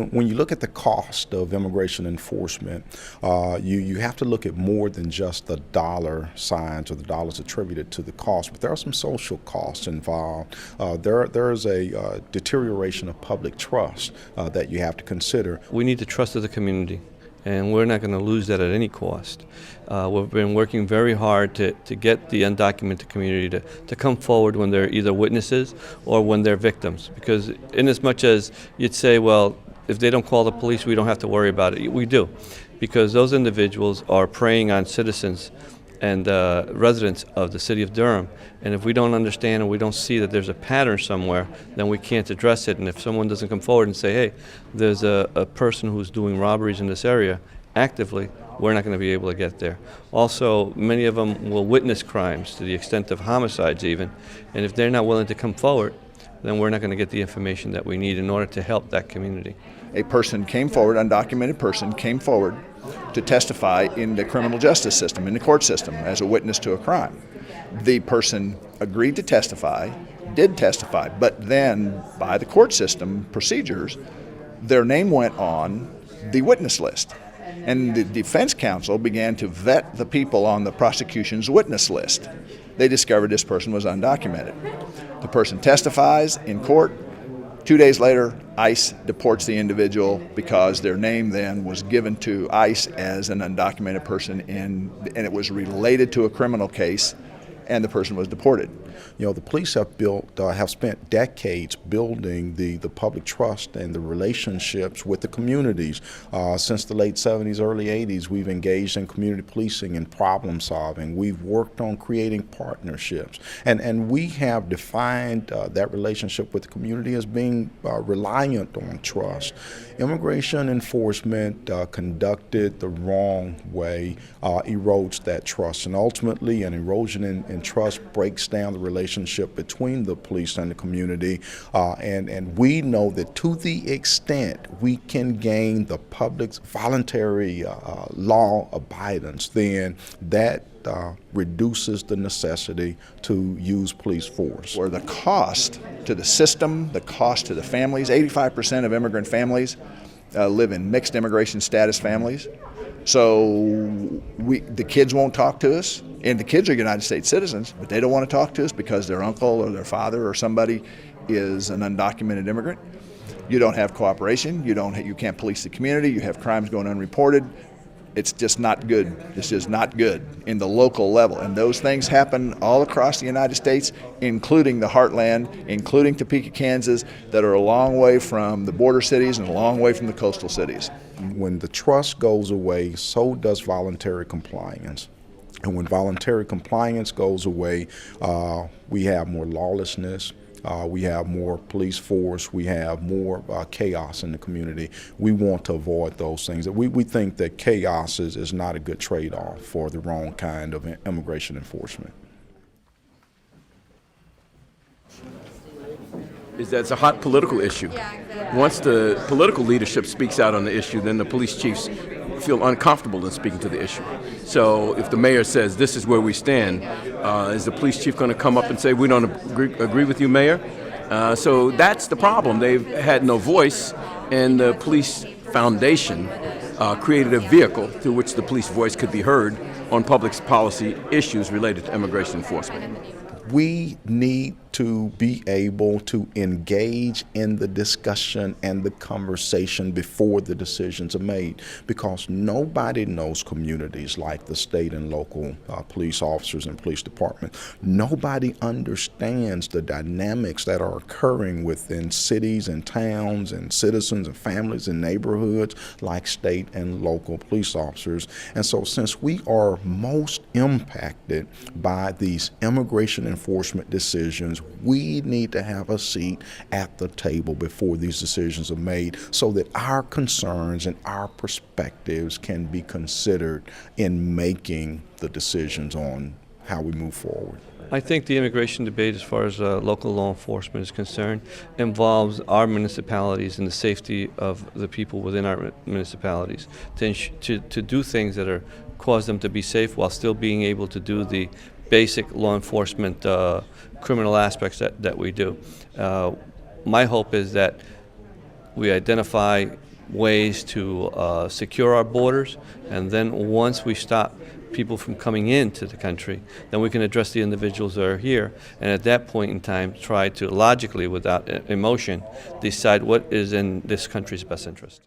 when you look at the cost of immigration enforcement, you have to look at more than just the dollar signs or the dollars attributed to the cost, but there are some social costs involved. There is a deterioration of public trust that you have to consider. We need the trust of the community, and we're not going to lose that at any cost. We've been working very hard to get the undocumented community to come forward when they're either witnesses or when they're victims. Because in as much as you'd say, well, if they don't call the police, we don't have to worry about it. We do, because those individuals are preying on citizens and residents of the city of Durham. And if we don't understand and we don't see that there's a pattern somewhere, then we can't address it. And if someone doesn't come forward and say, hey, there's a person who's doing robberies in this area actively, we're not going to be able to get there. Also, many of them will witness crimes to the extent of homicides even. And if they're not willing to come forward, then we're not going to get the information that we need in order to help that community. A person came forward, undocumented person came forward to testify in the criminal justice system, in the court system, as a witness to a crime. The person agreed to testify, did testify, but then by the court system procedures, their name went on the witness list. And the defense counsel began to vet the people on the prosecution's witness list. They discovered this person was undocumented. The person testifies in court. 2 days later, ICE deports the individual because their name then was given to ICE as an undocumented person, and it was related to a criminal case, and the person was deported. You know, the police have spent decades building the public trust and the relationships with the communities. Since the late 70s, early 80s, we've engaged in community policing and problem solving. We've worked on creating partnerships. And we have defined that relationship with the community as being reliant on trust. Immigration enforcement conducted the wrong way erodes that trust. And ultimately, an erosion in trust breaks down the relationship between the police and the community, and we know that to the extent we can gain the public's voluntary law abidance, then that reduces the necessity to use police force. Or the cost to the system, the cost to the families. 85% of immigrant families live in mixed immigration status families. So the kids won't talk to us, and the kids are United States citizens, but they don't want to talk to us because their uncle or their father or somebody is an undocumented immigrant. You don't have cooperation. You can't police the community. You have crimes going unreported. It's just not good. This is not good in the local level. And those things happen all across the United States, including the heartland, including Topeka, Kansas, that are a long way from the border cities and a long way from the coastal cities. When the trust goes away, so does voluntary compliance. And when voluntary compliance goes away, we have more lawlessness. We have more police force. We have more chaos in the community. We want to avoid those things. We think that chaos is not a good trade-off for the wrong kind of immigration enforcement. Is that it's a hot political issue. Once the political leadership speaks out on the issue, then the police chiefs feel uncomfortable in speaking to the issue. So if the mayor says this is where we stand, is the police chief going to come up and say we don't agree with you, Mayor? So that's the problem. They've had no voice, and the police foundation created a vehicle through which the police voice could be heard on public policy issues related to immigration enforcement. We need to be able to engage in the discussion and the conversation before the decisions are made, because nobody knows communities like the state and local police officers and police departments. Nobody understands the dynamics that are occurring within cities and towns and citizens and families and neighborhoods like state and local police officers. And so since we are most impacted by these immigration enforcement decisions, we need to have a seat at the table before these decisions are made so that our concerns and our perspectives can be considered in making the decisions on how we move forward. I think the immigration debate, as far as local law enforcement is concerned, involves our municipalities and the safety of the people within our municipalities to do things that are cause them to be safe while still being able to do the basic law enforcement criminal aspects that we do. My hope is that we identify ways to secure our borders, and then once we stop people from coming into the country, then we can address the individuals that are here, and at that point in time try to logically, without emotion, decide what is in this country's best interest.